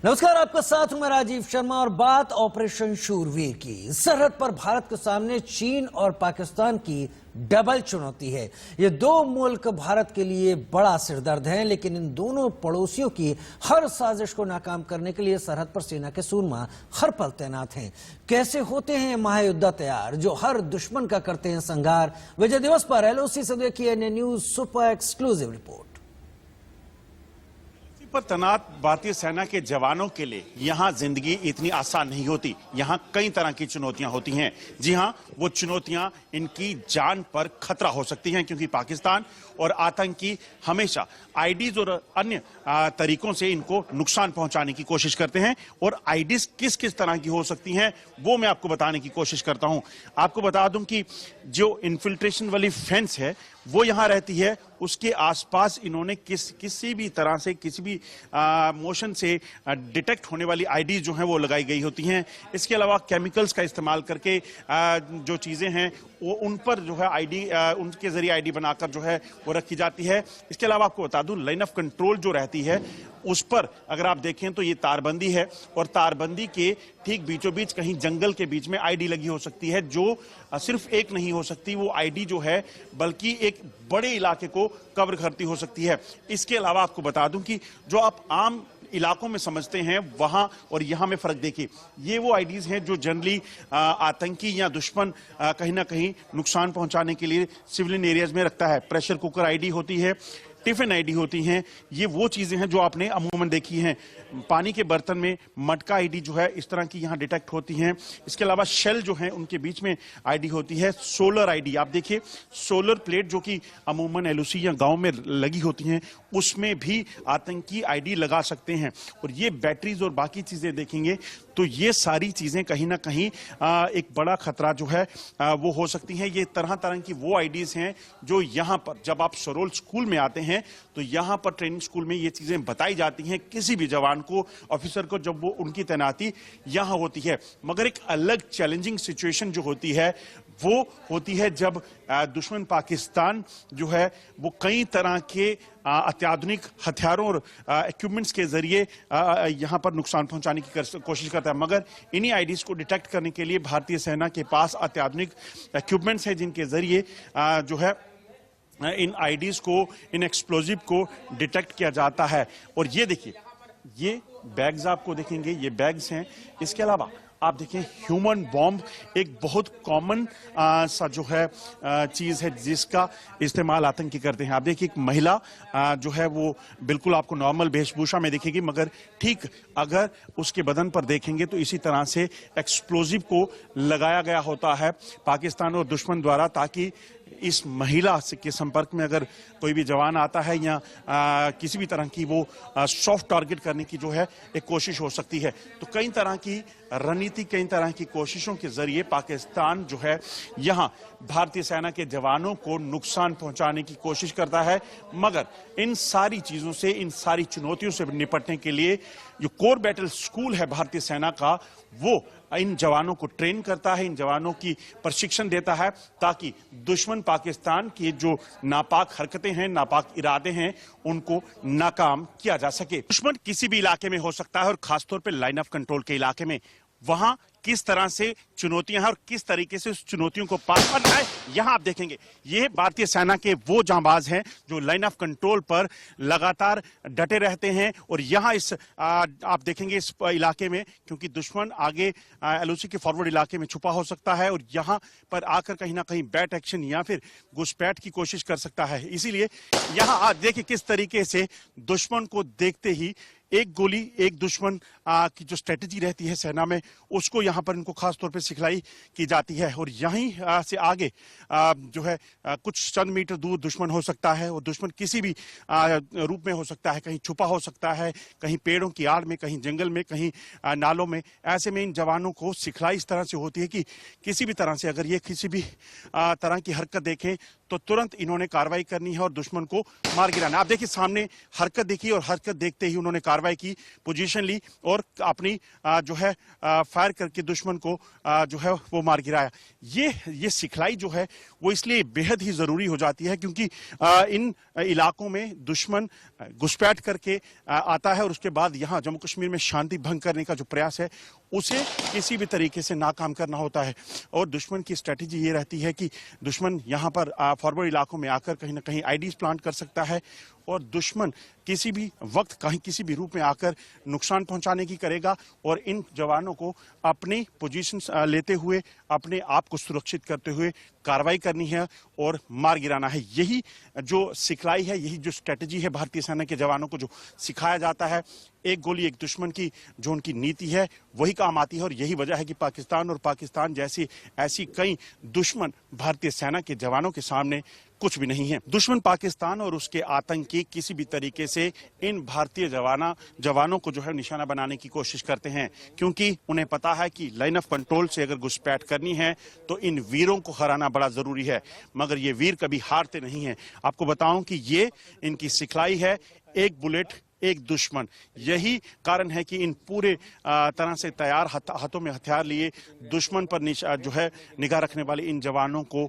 नमस्कार, आपका साथ हूं मैं राजीव शर्मा और बात ऑपरेशन शूरवीर की। सरहद पर भारत के सामने चीन और पाकिस्तान की डबल चुनौती है। ये दो मुल्क भारत के लिए बड़ा सिरदर्द हैं, लेकिन इन दोनों पड़ोसियों की हर साजिश को नाकाम करने के लिए सरहद पर सेना के सूरमा हर पल तैनात हैं। कैसे होते हैं महायोद्धा तैयार जो हर दुश्मन का करते हैं संहार? विजय दिवस पर एलओसी से देखिए NA news super exclusive report. पर तैनात भारतीय सेना के जवानों के लिए यहां जिंदगी इतनी आसान नहीं होती। यहां कई तरह की चुनौतियां होती हैं। जी हां, वो चुनौतियां इनकी जान पर खतरा हो सकती हैं, क्योंकि पाकिस्तान और आतंकी हमेशा आईडीज और अन्य तरीकों से इनको नुकसान पहुंचाने की कोशिश करते हैं। और आईडीज किस किस तरह की हो सकती हैं वो मैं आपको बताने की कोशिश करता हूं। आपको बता दूं कि जो इन्फिल्ट्रेशन वाली फेंस है वो यहां रहती है, उसके आसपास इन्होंने किसी भी तरह से किसी भी मोशन से डिटेक्ट होने वाली आईडी जो हैं वो लगाई गई होती हैं। इसके अलावा केमिकल्स का इस्तेमाल करके जो चीजें हैं वो उन पर जो है आईडी उनके जरिए आईडी बनाकर जो है वो रखी जाती है। इसके अलावा आपको बता दूं लाइन ऑफ कंट्रोल जो रहती है उस पर अगर आप देखें तो ये तारबंदी है, और तारबंदी के ठीक बीचों बीच कहीं जंगल के बीच में आईडी लगी हो सकती है, जो सिर्फ एक नहीं हो सकती। वो आईडी जो है बल्कि एक बड़े इलाके को कवर करती हो सकती है। इसके अलावा आपको बता दूं कि जो आप आम इलाकों में समझते हैं वहां और यहां में फर्क देखिए। ये वो आईडीज हैं जो जनरली आतंकी या दुश्मन कहीं ना कहीं नुकसान पहुंचाने के लिए सिविलियन एरियाज में रखता है। प्रेशर कुकर आईडी होती है, टिफिन आईडी होती हैं। ये वो चीजें हैं जो आपने अमूमन देखी हैं। पानी के बर्तन में मटका आईडी जो है इस तरह की यहां डिटेक्ट होती हैं। इसके अलावा शेल जो है उनके बीच में आईडी होती है। सोलर आईडी आप देखिए, सोलर प्लेट जो कि अमूमन एलओसी या गांव में लगी होती हैं उसमें भी आतंकी आईडी लगा सकते हैं। और ये बैटरीज और बाकी चीजें देखेंगे तो ये सारी चीजें कहीं ना कहीं एक बड़ा खतरा जो है वो हो सकती हैं। ये तरह तरह की वो आईडीज हैं जो यहां पर जब आप सरोल स्कूल में आते हैं तो यहां पर ट्रेनिंग स्कूल में ये चीजें बताई जाती हैं किसी भी जवान को, ऑफिसर को, जब वो उनकी तैनाती यहां होती है। मगर एक अलग चैलेंजिंग सिचुएशन जो होती है वो होती है जब दुश्मन पाकिस्तान जो है वो कई तरह के अत्याधुनिक हथियारों और इक्विपमेंट्स के जरिए यहां पर नुकसान पहुंचाने की कोशिश करता है। मगर इन्हीं आईडीज को डिटेक्ट करने के लिए भारतीय सेना के पास अत्याधुनिक इक्विपमेंट्स हैं जिनके जरिए जो है इन आईडीज को, इन एक्सप्लोजिव को डिटेक्ट किया जाता है। और ये देखिए, ये बैग्स आपको देखेंगे, ये बैग्स हैं। इसके अलावा आप देखें ह्यूमन बॉम्ब, एक बहुत कॉमन सा जो है चीज है जिसका इस्तेमाल आतंकी करते हैं। आप देखिए एक महिला जो है वो बिल्कुल आपको नॉर्मल वेशभूषा में दिखेगी, मगर ठीक अगर उसके बदन पर देखेंगे तो इसी तरह से एक्सप्लोजिव को लगाया गया होता है पाकिस्तान और दुश्मन द्वारा, ताकि इस महिला के संपर्क में अगर कोई भी जवान आता है या किसी भी तरह की वो सॉफ्ट टारगेट करने की जो है एक कोशिश हो सकती है। तो कई तरह की रणनीति, कई तरह की कोशिशों के जरिए पाकिस्तान जो है यहाँ भारतीय सेना के जवानों को नुकसान पहुंचाने की कोशिश करता है। मगर इन सारी चीजों से, इन सारी चुनौतियों से निपटने के लिए जो कोर बैटल स्कूल है भारतीय सेना का, वो इन जवानों को ट्रेन करता है, इन जवानों की प्रशिक्षण देता है, ताकि दुश्मन पाकिस्तान की जो नापाक हरकतें हैं, नापाक इरादे हैं, उनको नाकाम किया जा सके। दुश्मन किसी भी इलाके में हो सकता है, और खासतौर पर लाइन ऑफ कंट्रोल के इलाके में। वहां किस तरह से चुनौतियां हैं और किस तरीके से उस चुनौतियों को पार करना है, यहां आप देखेंगे। ये भारतीय सेना के वो जांबाज हैं जो लाइन ऑफ कंट्रोल पर लगातार डटे रहते हैं। और यहां इस आप देखेंगे इस इलाके में, क्योंकि दुश्मन आगे एलओसी के फॉरवर्ड इलाके में छुपा हो सकता है और यहां पर आकर कहीं ना कहीं बैट एक्शन या फिर घुसपैठ की कोशिश कर सकता है। इसीलिए यहां आप देखिए किस तरीके से दुश्मन को देखते ही एक गोली, एक दुश्मन की जो स्ट्रेटेजी रहती है सेना में, उसको यहाँ पर इनको खास तौर पे सिखलाई की जाती है। और यहीं से आगे जो है कुछ चंद मीटर दूर दुश्मन हो सकता है, और दुश्मन किसी भी रूप में हो सकता है, कहीं छुपा हो सकता है, कहीं पेड़ों की आड़ में, कहीं जंगल में, कहीं नालों में। ऐसे में इन जवानों को सिखलाई इस तरह से होती है कि किसी भी तरह से अगर ये किसी भी तरह की हरकत देखें तो तुरंत इन्होंने कार्रवाई करनी है और दुश्मन को मार गिराना। आप देखिए सामने हरकत देखी और हरकत देखते ही उन्होंने कार्रवाई की, पोजीशन ली और अपनी जो है फायर करके दुश्मन को जो है वो मार गिराया। ये सिखलाई जो है वो इसलिए बेहद ही जरूरी हो जाती है क्योंकि इन इलाकों में दुश्मन घुसपैठ करके आता है और उसके बाद यहाँ जम्मू कश्मीर में शांति भंग करने का जो प्रयास है उसे किसी भी तरीके से नाकाम करना होता है। और दुश्मन की स्ट्रेटेजी ये रहती है कि दुश्मन यहाँ पर फॉरवर्ड इलाकों में आकर कहीं ना कहीं आईडीज प्लांट कर सकता है और दुश्मन किसी भी वक्त कहीं किसी भी रूप में आकर नुकसान पहुंचाने की करेगा और इन जवानों को अपनी पोजीशन लेते हुए अपने आप को सुरक्षित करते हुए कार्रवाई करनी है और मार गिराना है। यही जो सिखलाई है, यही जो स्ट्रेटेजी है भारतीय सेना के जवानों को जो सिखाया जाता है, एक गोली एक दुश्मन की जो उनकी नीति है वही काम आती है। और यही वजह है कि पाकिस्तान और पाकिस्तान जैसी ऐसी कई दुश्मन भारतीय सेना के जवानों के सामने कुछ भी नहीं है। दुश्मन पाकिस्तान और उसके आतंकी किसी भी तरीके से इन भारतीय जवानों को जो है निशाना बनाने की कोशिश करते हैं क्योंकि उन्हें पता है कि लाइन ऑफ कंट्रोल से अगर घुसपैठ करनी है तो इन वीरों को हराना बड़ा जरूरी है। मगर ये वीर कभी हारते नहीं हैं। आपको बताऊं कि ये इनकी सिखलाई है, एक बुलेट एक दुश्मन। यही कारण है कि इन पूरे तरह से तैयार हाथों में हथियार लिए दुश्मन पर जो है निगाह रखने वाले इन जवानों को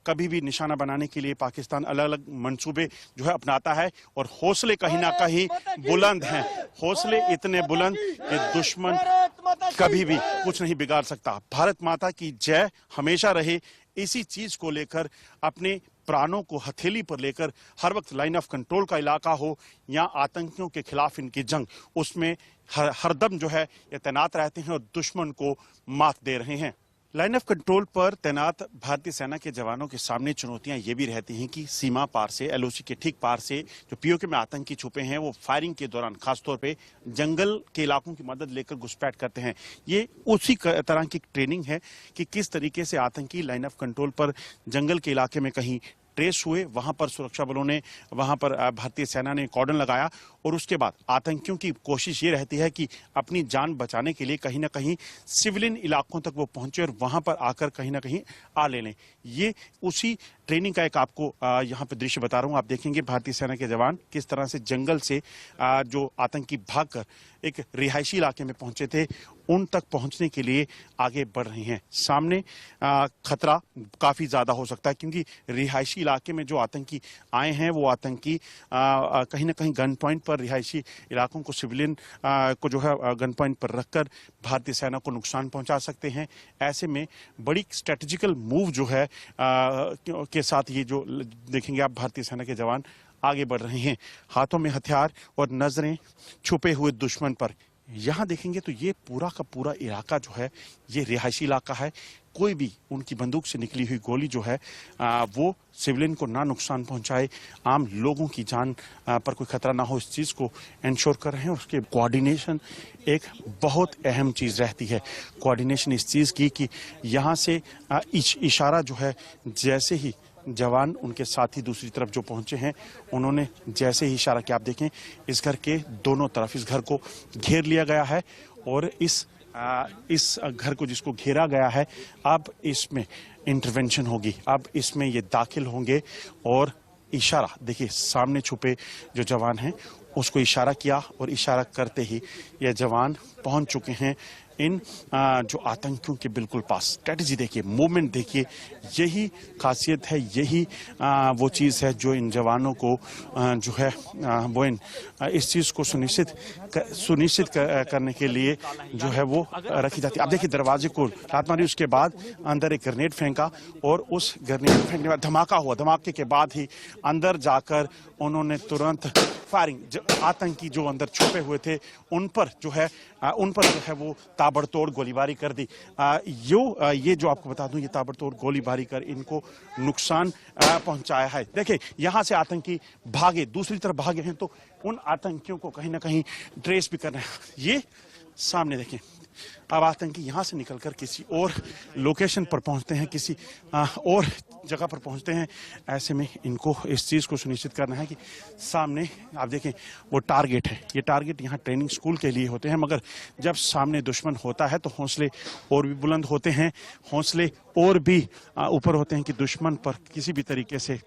कभी भी निशाना बनाने के लिए पाकिस्तान अलग अलग मंसूबे जो है अपनाता है। और हौसले कहीं ना कहीं बुलंद हैं, हौसले इतने बुलंद कि दुश्मन कभी भी कुछ नहीं बिगाड़ सकता। भारत माता की जय हमेशा रहे। इसी चीज को लेकर अपने प्राणों को हथेली पर लेकर हर वक्त लाइन ऑफ कंट्रोल का इलाका हो या आतंकियों के खिलाफ इनकी जंग, उसमें हरदम जो है ये तैनात रहते हैं और दुश्मन को मात दे रहे हैं। लाइन ऑफ कंट्रोल पर तैनात भारतीय सेना के जवानों के सामने चुनौतियां ये भी रहती हैं कि सीमा पार से, एलओसी के ठीक पार से जो पीओके में आतंकी छुपे हैं वो फायरिंग के दौरान खासतौर पे जंगल के इलाकों की मदद लेकर घुसपैठ करते हैं। ये उसी तरह की ट्रेनिंग है कि किस तरीके से आतंकी लाइन ऑफ कंट्रोल पर जंगल के इलाके में कहीं ट्रेस हुए, वहां पर सुरक्षा बलों ने, वहां पर भारतीय सेना ने कॉर्डन लगाया और उसके बाद आतंकियों की कोशिश ये रहती है कि अपनी जान बचाने के लिए कहीं ना कहीं सिविलियन इलाकों तक वो पहुंचे और वहां पर आकर कहीं ना कहीं आ ले लें। ये उसी ट्रेनिंग का एक आपको यहाँ पे दृश्य बता रहा हूँ। आप देखेंगे भारतीय सेना के जवान किस तरह से जंगल से जो आतंकी भागकर एक रिहायशी इलाके में पहुंचे थे उन तक पहुंचने के लिए आगे बढ़ रहे हैं। सामने खतरा काफी ज्यादा हो सकता है क्योंकि रिहायशी इलाके में जो आतंकी आए हैं वो आतंकी कहीं ना कहीं गन पॉइंट पर रिहायशी इलाकों को, सिविलियन को जो है गन पॉइंट पर रखकर भारतीय सेना को नुकसान पहुंचा सकते हैं। ऐसे में बड़ी स्ट्रेटेजिकल मूव जो है के साथ ये जो देखेंगे आप भारतीय सेना के जवान आगे बढ़ रहे हैं, हाथों में हथियार और नजरें छुपे हुए दुश्मन पर। यहाँ देखेंगे तो ये पूरा का पूरा इलाका जो है ये रिहायशी इलाका है। कोई भी उनकी बंदूक से निकली हुई गोली जो है वो सिविलियन को ना नुकसान पहुंचाए, आम लोगों की जान पर कोई खतरा ना हो, इस चीज को इंश्योर कर रहे हैं। और उसके कोऑर्डिनेशन एक बहुत अहम चीज रहती है। कोऑर्डिनेशन इस चीज की कि यहाँ से इशारा जो है, जैसे ही जवान उनके साथी दूसरी तरफ जो पहुंचे हैं उन्होंने जैसे ही इशारा किया, आप देखें इस घर के दोनों तरफ इस घर को घेर लिया गया है और इस घर को जिसको घेरा गया है अब इसमें इंटरवेंशन होगी, अब इसमें ये दाखिल होंगे। और इशारा देखिए, सामने छुपे जो जवान हैं उसको इशारा किया और इशारा करते ही ये जवान पहुंच चुके हैं इन जो आतंकियों के बिल्कुल पास। स्ट्रेटजी देखिए, मूवमेंट देखिए, यही खासियत है, यही वो चीज़ है जो इन जवानों को जो है वो इस चीज़ को सुनिश्चित करने के लिए जो है वो रखी जाती है। आप देखिए, दरवाजे को लात मारी, उसके बाद अंदर एक ग्रेनेड फेंका और उस ग्रेनेड फेंकने के बाद धमाका हुआ। धमाके के बाद ही अंदर जाकर उन्होंने तुरंत फायरिंग, आतंकी जो अंदर छुपे हुए थे उन पर जो है वो ताबड़तोड़ गोलीबारी कर दी। ये जो आपको बता दूं, ये ताबड़तोड़ गोलीबारी कर इनको नुकसान पहुंचाया है। देखिए, यहां से आतंकी भागे, दूसरी तरफ भागे हैं तो उन आतंकियों को कहीं ना कहीं ट्रेस भी कर रहे हैं। ये सामने देखें, अब आतंकी यहां से निकलकर किसी और लोकेशन पर पहुंचते हैं, किसी और जगह पर पहुंचते हैं। ऐसे में इनको इस चीज को सुनिश्चित करना है कि सामने आप देखें वो टारगेट है। ये टारगेट यहाँ ट्रेनिंग स्कूल के लिए होते हैं, मगर जब सामने दुश्मन होता है तो हौसले और भी बुलंद होते हैं, हौसले और भी ऊपर होते हैं कि दुश्मन पर किसी भी तरीके से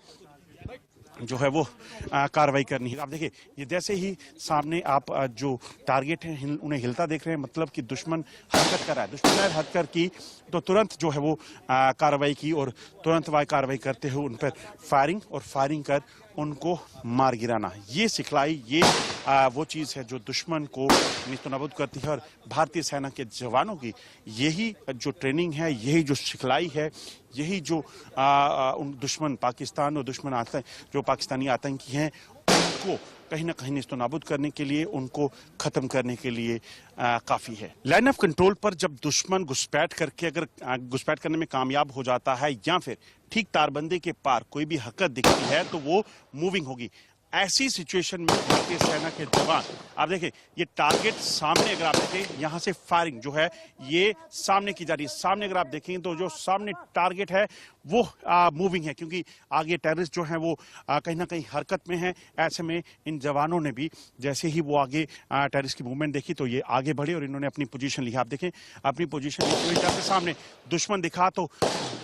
जो है वो कार्रवाई करनी है। आप देखिए, ये जैसे ही सामने आप जो टारगेट है उन्हें हिलता देख रहे हैं, मतलब कि दुश्मन हरकत कर रहा है। दुश्मन ने हरकत की तो तुरंत जो है वो कार्रवाई की और तुरंत वह कार्रवाई करते हुए उन पर फायरिंग कर उनको मार गिराना। ये सिखलाई, ये वो चीज़ है जो दुश्मन को नेस्तनाबूद करती है। और भारतीय सेना के जवानों की यही जो ट्रेनिंग है, यही जो सिखलाई है, यही जो उन दुश्मन पाकिस्तान और दुश्मन जो पाकिस्तानी आतंकी हैं उनको कहीं ना कहीं नेस्तनाबूद करने के लिए, उनको खत्म करने के लिए काफी है। लाइन ऑफ कंट्रोल पर जब दुश्मन घुसपैठ करके अगर घुसपैठ करने में कामयाब हो जाता है या फिर ठीक तारबंदी के पार कोई भी हरकत दिखती है तो वो मूविंग होगी। ऐसी सिचुएशन में भारतीय सेना के जवान, आप देखें ये टारगेट सामने, अगर आप देखें यहां से फायरिंग जो है ये सामने की जा रही है। सामने अगर आप देखें तो जो सामने टारगेट है वो मूविंग है, क्योंकि आगे टेररिस्ट जो हैं वो कहीं ना कहीं हरकत में हैं। ऐसे में इन जवानों ने भी जैसे ही वो आगे टेररिस्ट की मूवमेंट देखी तो ये आगे बढ़े और इन्होंने अपनी पोजीशन ली। आप देखें अपनी पोजीशन जैसे सामने दुश्मन दिखा तो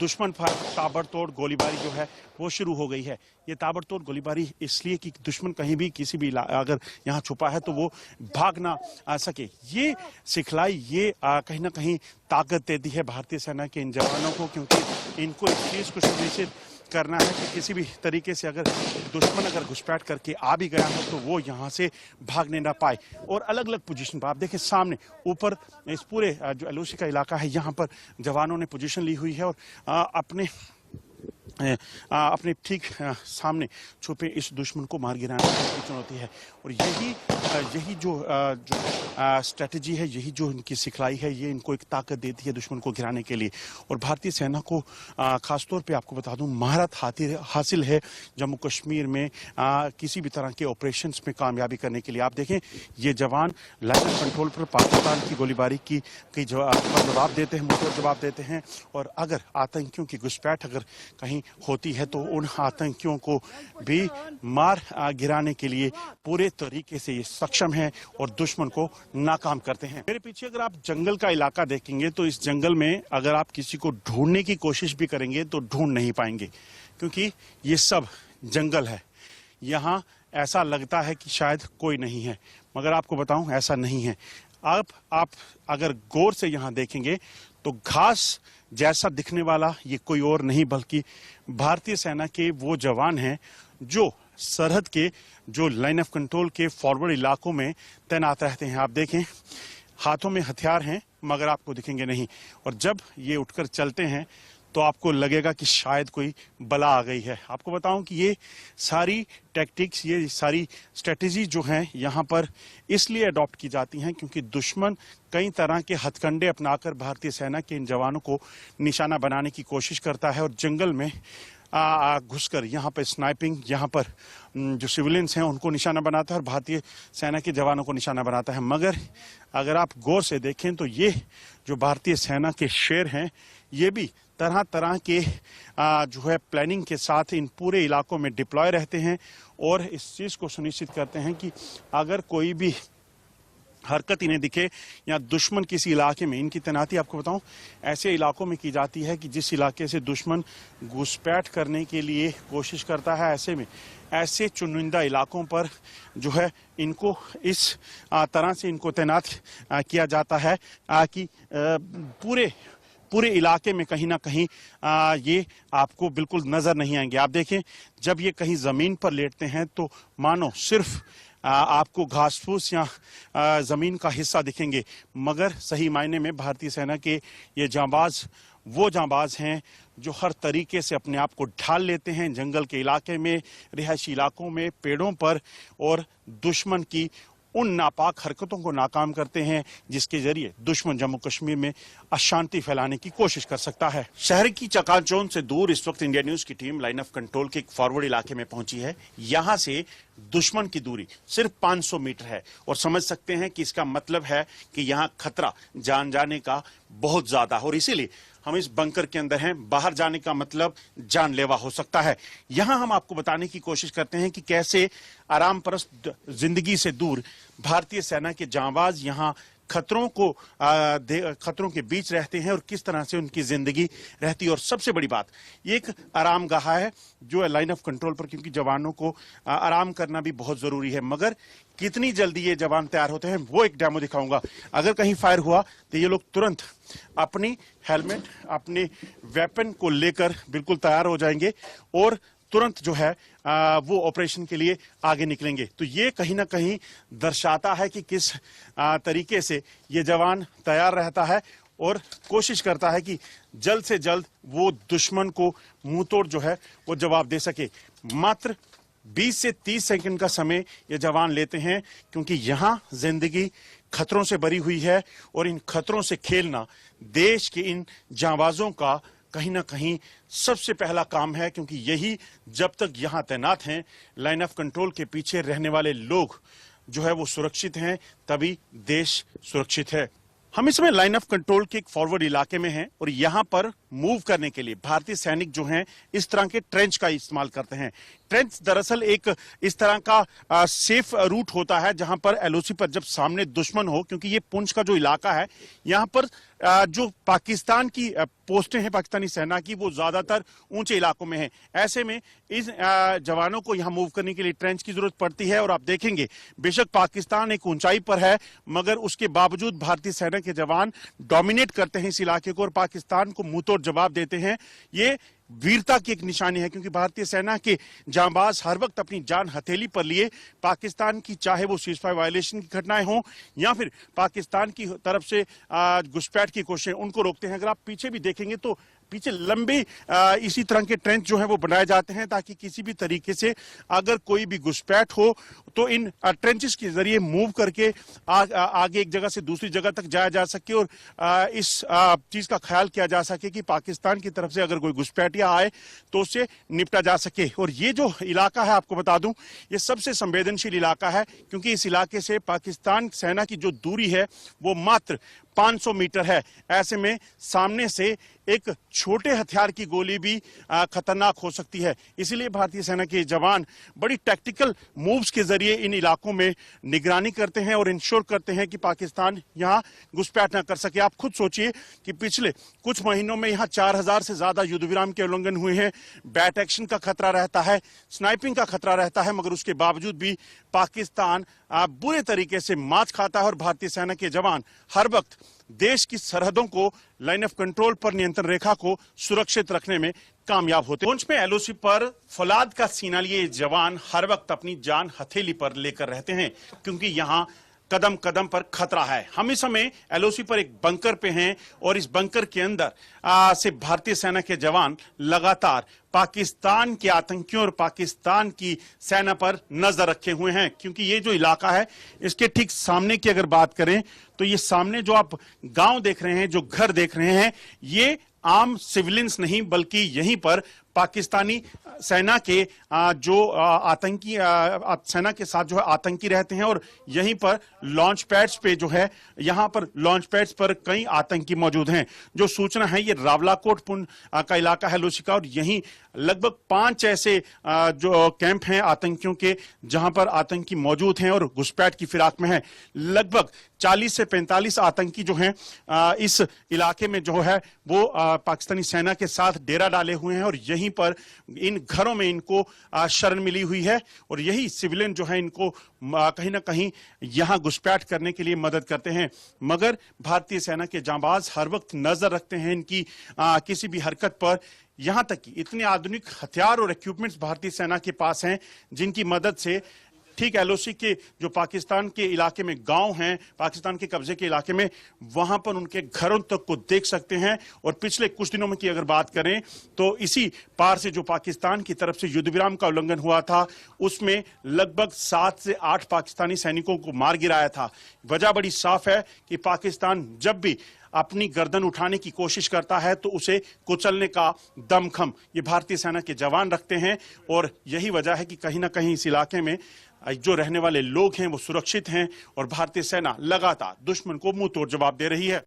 दुश्मन पर ताबड़तोड़ गोलीबारी जो है वो शुरू हो गई है। ये ताबड़तोड़ गोलीबारी इसलिए कि दुश्मन कहीं भी किसी भी अगर यहाँ छुपा है तो वो भाग ना सके। ये सिखलाई, ये कहीं ना कहीं ताकत देती है भारतीय सेना के इन जवानों को, क्योंकि इनको इस चीज को सुनिश्चित करना है कि किसी भी तरीके से अगर दुश्मन अगर घुसपैठ करके आ भी गया हो तो वो यहाँ से भागने ना पाए। और अलग अलग पोजीशन पर आप देखें सामने ऊपर इस पूरे जो एलओसी का इलाका है यहाँ पर जवानों ने पोजीशन ली हुई है और अपने ठीक सामने छुपे इस दुश्मन को मार गिराने की चुनौती है। और यही जो स्ट्रेटजी है, यही जो इनकी सिखलाई है, ये इनको एक ताकत देती है दुश्मन को गिराने के लिए। और भारतीय सेना को खासतौर पे आपको बता दूं महारत हासिल है जम्मू कश्मीर में किसी भी तरह के ऑपरेशंस में कामयाबी करने के लिए। आप देखें ये जवान लाइन ऑफ कंट्रोल पर पाकिस्तान की गोलीबारी की जवाब देते हैं, मुंहतोड़ जवाब देते हैं। और अगर आतंकियों की घुसपैठ अगर कहीं होती है तो उन आतंकियों को भी मार गिराने के लिए पूरे तरीके से ये सक्षम है और दुश्मन को नाकाम करते हैं। मेरे पीछे अगर आप जंगल का इलाका देखेंगे तो इस जंगल में अगर आप किसी को ढूंढने की कोशिश भी करेंगे तो ढूंढ नहीं पाएंगे, क्योंकि ये सब जंगल है। यहाँ ऐसा लगता है कि शायद कोई नहीं है, मगर आपको बताऊं ऐसा नहीं है। आप अगर गौर से यहाँ देखेंगे तो घास जैसा दिखने वाला ये कोई और नहीं बल्कि भारतीय सेना के वो जवान हैं जो सरहद के जो लाइन ऑफ कंट्रोल के फॉरवर्ड इलाकों में तैनात रहते हैं। आप देखें हाथों में हथियार हैं मगर आपको दिखेंगे नहीं, और जब ये उठकर चलते हैं तो आपको लगेगा कि शायद कोई बला आ गई है। आपको बताऊं कि ये सारी टैक्टिक्स, ये सारी स्ट्रेटेजी जो हैं यहाँ पर इसलिए अडॉप्ट की जाती हैं क्योंकि दुश्मन कई तरह के हथकंडे अपनाकर भारतीय सेना के इन जवानों को निशाना बनाने की कोशिश करता है और जंगल में घुसकर यहाँ पर स्नाइपिंग, यहाँ पर जो सिविलियंस हैं उनको निशाना बनाता है और भारतीय सेना के जवानों को निशाना बनाता है। मगर अगर आप गौर से देखें तो ये जो भारतीय सेना के शेर हैं ये भी तरह तरह के जो है प्लानिंग के साथ इन पूरे इलाकों में डिप्लॉय रहते हैं और इस चीज़ को सुनिश्चित करते हैं कि अगर कोई भी हरकत इन्हें दिखे या दुश्मन किसी इलाके में, इनकी तैनाती आपको बताऊं ऐसे इलाकों में की जाती है कि जिस इलाके से दुश्मन घुसपैठ करने के लिए कोशिश करता है, ऐसे में ऐसे चुनिंदा इलाकों पर जो है इनको इस तरह से इनको तैनात किया जाता है कि पूरे इलाके में कहीं ना कहीं ये आपको बिल्कुल नजर नहीं आएंगे। आप देखें जब ये कहीं जमीन पर लेटते हैं तो मानो सिर्फ आपको घास फूस या जमीन का हिस्सा दिखेंगे, मगर सही मायने में भारतीय सेना के ये जांबाज वो जांबाज हैं जो हर तरीके से अपने आप को ढाल लेते हैं जंगल के इलाके में, रिहायशी इलाकों में, पेड़ों पर, और दुश्मन की उन नापाक हरकतों को नाकाम करते हैं जिसके जरिए दुश्मन जम्मू कश्मीर में अशांति फैलाने की कोशिश कर सकता है। शहर की चकाचौंध से दूर इस वक्त इंडिया न्यूज की टीम लाइन ऑफ कंट्रोल के एक फॉरवर्ड इलाके में पहुंची है। यहां से दुश्मन की दूरी सिर्फ 500 मीटर है और समझ सकते हैं कि इसका मतलब है कि यहां खतरा जान जाने का बहुत ज्यादा, और इसीलिए हम इस बंकर के अंदर हैं। बाहर जाने का मतलब जानलेवा हो सकता है। यहां हम आपको बताने की कोशिश करते हैं कि कैसे आराम परस्त जिंदगी से दूर भारतीय सेना के जांबाज यहाँ खतरों के बीच रहते हैं और किस तरह से उनकी जिंदगी रहती है। और सबसे बड़ी बात, ये एक आराम गाह है जो है लाइन ऑफ कंट्रोल पर, क्योंकि जवानों को आराम करना भी बहुत जरूरी है। मगर कितनी जल्दी ये जवान तैयार होते हैं वो एक डेमो दिखाऊंगा। अगर कहीं फायर हुआ तो ये लोग तुरंत अपनी हेलमेट, अपने वेपन को लेकर बिल्कुल तैयार हो जाएंगे और तुरंत जो है वो ऑपरेशन के लिए आगे निकलेंगे। तो ये कहीं ना कहीं दर्शाता है कि किस तरीके से ये जवान तैयार रहता है और कोशिश करता है कि जल्द से जल्द वो दुश्मन को मुंहतोड़ जो है वो जवाब दे सके। मात्र 20 से 30 सेकंड का समय ये जवान लेते हैं, क्योंकि यहां जिंदगी खतरों से भरी हुई है और इन खतरों से खेलना देश के इन जांबाजों का कहीं ना कहीं सबसे पहला काम है, क्योंकि यही जब तक यहां तैनात हैं, लाइन ऑफ कंट्रोल के पीछे रहने वाले लोग जो है वो सुरक्षित हैं, तभी देश सुरक्षित है। हम इसमें लाइन ऑफ कंट्रोल के एक फॉरवर्ड इलाके में हैं और यहां पर मूव करने के लिए भारतीय सैनिक जो हैं इस तरह के ट्रेंच का इस्तेमाल करते हैं। ट्रेंच दरअसल एक इस तरह का सेफ रूट होता है जहां पर एलओसी पर जब सामने दुश्मन हो, क्योंकि ये पुंछ का जो इलाका है यहां पर जो पाकिस्तान की पोस्टें हैं पाकिस्तानी सेना की वो ज्यादातर ऊंचे इलाकों में है। ऐसे में इस जवानों को यहां मूव करने के लिए ट्रेंच की जरूरत पड़ती है। और आप देखेंगे बेशक पाकिस्तान एक ऊंचाई पर है, मगर उसके बावजूद भारतीय सेना के जवान डोमिनेट करते हैं इस इलाके को और पाकिस्तान को मुंहतोड़ जवाब देते हैं। ये वीरता की एक निशानी है, क्योंकि भारतीय सेना के जांबाज हर वक्त अपनी जान हथेली पर लिए पाकिस्तान की, चाहे वो सीजफायर वायलेशन की घटनाएं हों या फिर पाकिस्तान की तरफ से घुसपैठ की कोशिशें, उनको रोकते हैं। अगर आप पीछे भी देखेंगे तो पीछे लंबे इसी तरह के ट्रेंच जो है वो बनाए जाते हैं, ताकि किसी भी तरीके से अगर कोई भी घुसपैठ हो तो इन ट्रेंचेस के जरिए मूव करके आगे एक जगह से दूसरी जगह तक जाया जा सके और इस चीज का ख्याल किया जा सके कि पाकिस्तान की तरफ से अगर कोई घुसपैठिया आए तो उससे निपटा जा सके। और ये जो इलाका है, आपको बता दूं, ये सबसे संवेदनशील इलाका है, क्योंकि इस इलाके से पाकिस्तान सेना की जो दूरी है वो मात्र 500 मीटर है। ऐसे में सामने से एक छोटे हथियार की गोली भी खतरनाक हो सकती है। इसीलिए भारतीय सेना के जवान बड़ी टैक्टिकल मूव्स के जरिए इन इलाकों में निगरानी करते हैं और इंश्योर करते हैं कि पाकिस्तान यहां घुसपैठ न कर सके। आप खुद सोचिए कि पिछले कुछ महीनों में यहां 4000 से ज्यादा युद्ध विराम के उल्लंघन हुए हैं। बैट एक्शन का खतरा रहता है, स्नाइपिंग का खतरा रहता है, मगर उसके बावजूद भी पाकिस्तान बुरे तरीके से मात खाता है और भारतीय सेना के जवान हर वक्त देश की सरहदों को, लाइन ऑफ कंट्रोल पर, नियंत्रण रेखा को सुरक्षित रखने में कामयाब होते हैं। पुंछ में एलओसी पर फौलाद का सीना लिए जवान हर वक्त अपनी जान हथेली पर लेकर रहते हैं, क्योंकि यहां कदम कदम पर खतरा है। हम इस समय एलओसी पर एक बंकर पे हैं और इस बंकर के अंदर से भारतीय सेना के जवान लगातार पाकिस्तान के आतंकियों और पाकिस्तान की सेना पर नजर रखे हुए हैं, क्योंकि ये जो इलाका है इसके ठीक सामने की अगर बात करें तो ये सामने जो आप गांव देख रहे हैं, जो घर देख रहे हैं, ये आम सिविलियंस नहीं बल्कि यहीं पर पाकिस्तानी सेना के जो आतंकी सेना के साथ जो है आतंकी रहते हैं और यहीं पर लॉन्च पैड्स पे जो है, यहां पर लॉन्च पैड्स पर कई आतंकी मौजूद हैं। जो सूचना है, ये रावलाकोट का इलाका है एलओसी का, और यहीं लगभग 5 ऐसे जो कैंप हैं आतंकियों के जहां पर आतंकी मौजूद हैं और घुसपैठ की फिराक में हैं। लगभग 40 से 45 आतंकी जो हैं इस इलाके में जो है वो पाकिस्तानी सेना के साथ डेरा डाले हुए हैं और यहीं पर इन घरों में इनको शरण मिली हुई है और यही सिविलियन जो है इनको कहीं ना कहीं यहां घुसपैठ करने के लिए मदद करते हैं। मगर भारतीय सेना के जांबाज हर वक्त नजर रखते हैं इनकी किसी भी हरकत पर। यहां तक कि इतने आधुनिक हथियार और इक्विपमेंट्स भारतीय सेना के पास हैं जिनकी मदद से ठीक एलओसी के जो पाकिस्तान के इलाके में गांव हैं, पाकिस्तान के कब्जे के इलाके में, वहां पर उनके घरों तक को देख सकते हैं। और पिछले कुछ दिनों में की अगर बात करें तो इसी पार से जो पाकिस्तान की तरफ से युद्ध विराम का उल्लंघन हुआ था उसमें लगभग 7 से 8 पाकिस्तानी सैनिकों को मार गिराया था। वजह बड़ी साफ है कि पाकिस्तान जब भी अपनी गर्दन उठाने की कोशिश करता है तो उसे कुचलने का दमखम ये भारतीय सेना के जवान रखते हैं और यही वजह है कि कहीं ना कहीं इस इलाके में जो रहने वाले लोग हैं वो सुरक्षित हैं और भारतीय सेना लगातार दुश्मन को मुंह तोड़ जवाब दे रही है।